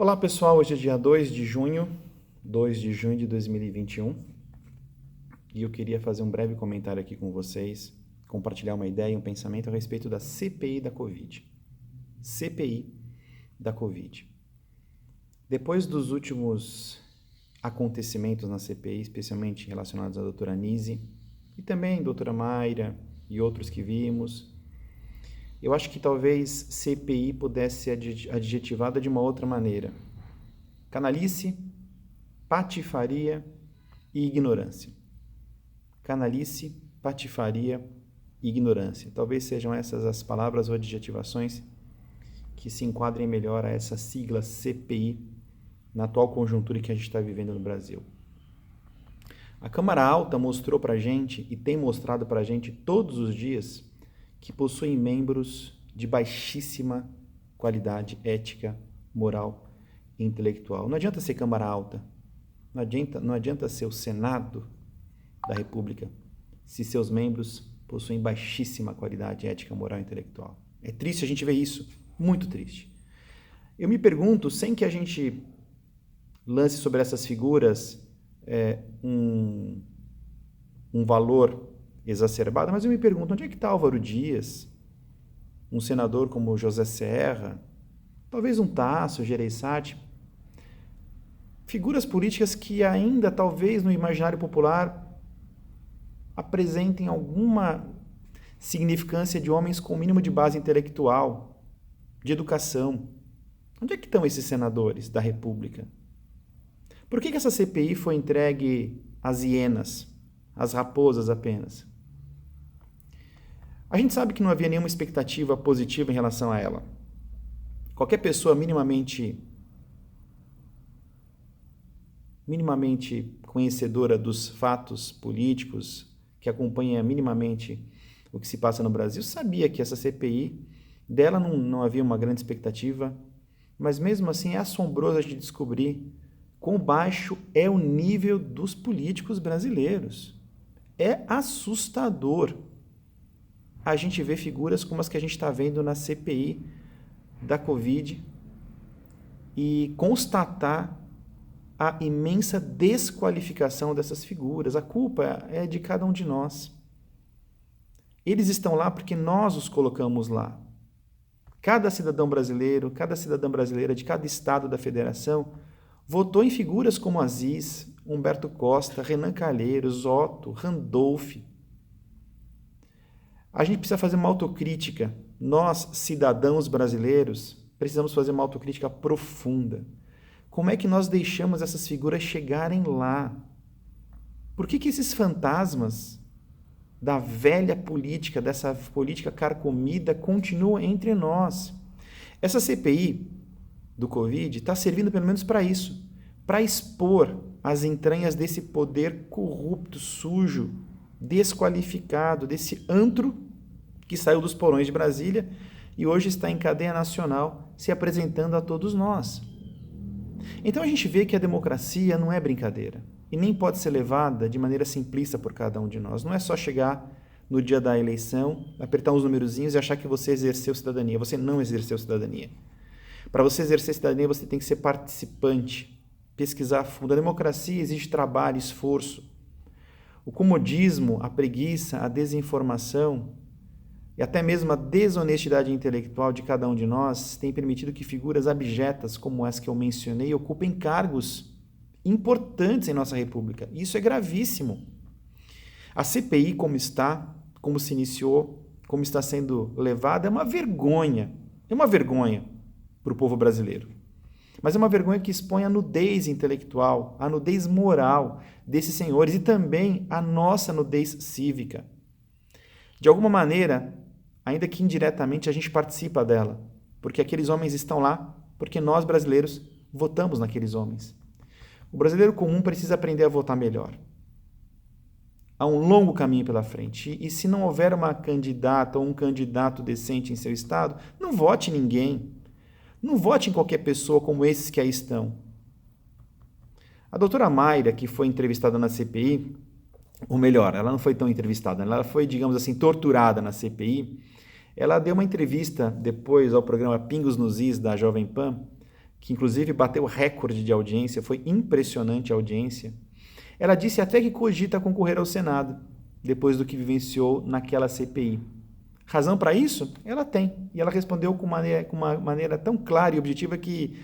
Olá pessoal, hoje é dia 2 de junho de 2021 e eu queria fazer um breve comentário aqui com vocês, compartilhar uma ideia e um pensamento a respeito da CPI da Covid. CPI da Covid. Depois dos últimos acontecimentos na CPI, especialmente relacionados à doutora Nise e também a doutora Mayra e outros que vimos, eu acho que talvez CPI pudesse ser adjetivada de uma outra maneira. Canalice, patifaria e ignorância. Canalice, patifaria e ignorância. Talvez sejam essas as palavras ou adjetivações que se enquadrem melhor a essa sigla CPI na atual conjuntura que a gente está vivendo no Brasil. A Câmara Alta mostrou para a gente e tem mostrado para a gente todos os dias que possuem membros de baixíssima qualidade ética, moral e intelectual. Não adianta ser Câmara Alta, não adianta ser o Senado da República se seus membros possuem baixíssima qualidade ética, moral e intelectual. É triste a gente ver isso, muito triste. Eu me pergunto, sem que a gente lance sobre essas figuras um valor exacerbada, mas eu me pergunto, onde é que está Álvaro Dias, um senador como José Serra, talvez um Tasso, Gereissati, figuras políticas que ainda, talvez, no imaginário popular, apresentem alguma significância de homens com o mínimo de base intelectual, de educação. Onde é que estão esses senadores da República? Por que essa CPI foi entregue às hienas, às raposas apenas? A gente sabe que não havia nenhuma expectativa positiva em relação a ela. Qualquer pessoa minimamente conhecedora dos fatos políticos, que acompanha minimamente o que se passa no Brasil, sabia que essa CPI, dela não havia uma grande expectativa, mas mesmo assim é assombroso de descobrir quão baixo é o nível dos políticos brasileiros. É assustador a gente ver figuras como as que a gente está vendo na CPI da Covid e constatar a imensa desqualificação dessas figuras. A culpa é de cada um de nós. Eles estão lá porque nós os colocamos lá. Cada cidadão brasileiro, cada cidadã brasileira de cada estado da federação votou em figuras como Aziz, Humberto Costa, Renan Calheiros, Otto, Randolph. A gente precisa fazer uma autocrítica. Nós, cidadãos brasileiros, precisamos fazer uma autocrítica profunda. Como é que nós deixamos essas figuras chegarem lá? Por que esses fantasmas da velha política, dessa política carcomida, continuam entre nós? Essa CPI do Covid está servindo pelo menos para isso, para expor as entranhas desse poder corrupto, sujo, desqualificado, desse antro que saiu dos porões de Brasília e hoje está em cadeia nacional se apresentando a todos nós. Então a gente vê que a democracia não é brincadeira e nem pode ser levada de maneira simplista por cada um de nós. Não é só chegar no dia da eleição, apertar uns numerozinhos e achar que você exerceu cidadania. Você não exerceu cidadania. Para você exercer cidadania, você tem que ser participante, pesquisar a fundo. A democracia exige trabalho, esforço. O comodismo, a preguiça, a desinformação e até mesmo a desonestidade intelectual de cada um de nós tem permitido que figuras abjetas como as que eu mencionei ocupem cargos importantes em nossa República. Isso é gravíssimo. A CPI, como está, como se iniciou, como está sendo levada, é uma vergonha. É uma vergonha para o povo brasileiro. Mas é uma vergonha que expõe a nudez intelectual, a nudez moral desses senhores e também a nossa nudez cívica. De alguma maneira, ainda que indiretamente, a gente participa dela, porque aqueles homens estão lá, porque nós, brasileiros, votamos naqueles homens. O brasileiro comum precisa aprender a votar melhor. Há um longo caminho pela frente, e se não houver uma candidata ou um candidato decente em seu estado, não vote em ninguém. Não vote em qualquer pessoa como esses que aí estão. A doutora Mayra, que foi entrevistada na CPI, ou melhor, ela não foi tão entrevistada, ela foi, digamos assim, torturada na CPI. Ela deu uma entrevista depois ao programa Pingos nos Is da Jovem Pan, que inclusive bateu recorde de audiência, foi impressionante a audiência, ela disse até que cogita concorrer ao Senado, depois do que vivenciou naquela CPI. Razão para isso? Ela tem. E ela respondeu com uma maneira tão clara e objetiva que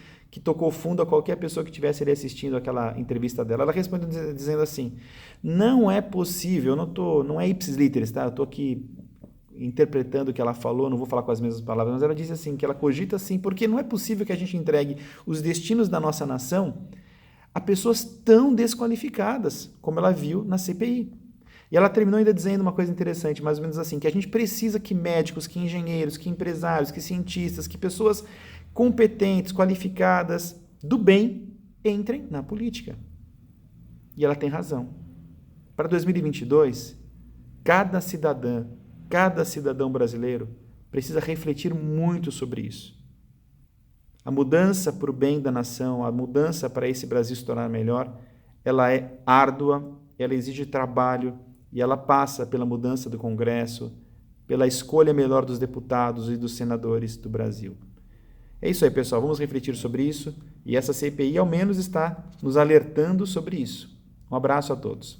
tocou fundo a qualquer pessoa que estivesse ali assistindo aquela entrevista dela. Ela respondeu dizendo assim, não é possível, não é ipsis literis, tá? Eu estou aqui interpretando o que ela falou, não vou falar com as mesmas palavras, mas ela disse assim, que ela cogita assim, porque não é possível que a gente entregue os destinos da nossa nação a pessoas tão desqualificadas, como ela viu na CPI. E ela terminou ainda dizendo uma coisa interessante, mais ou menos assim, que a gente precisa que médicos, que engenheiros, que empresários, que cientistas, que pessoas competentes, qualificadas, do bem, entrem na política. E ela tem razão. Para 2022, cada cidadão brasileiro precisa refletir muito sobre isso. A mudança para o bem da nação, a mudança para esse Brasil se tornar melhor, ela é árdua, ela exige trabalho e ela passa pela mudança do Congresso, pela escolha melhor dos deputados e dos senadores do Brasil. É isso aí, pessoal. Vamos refletir sobre isso e essa CPI, ao menos, está nos alertando sobre isso. Um abraço a todos.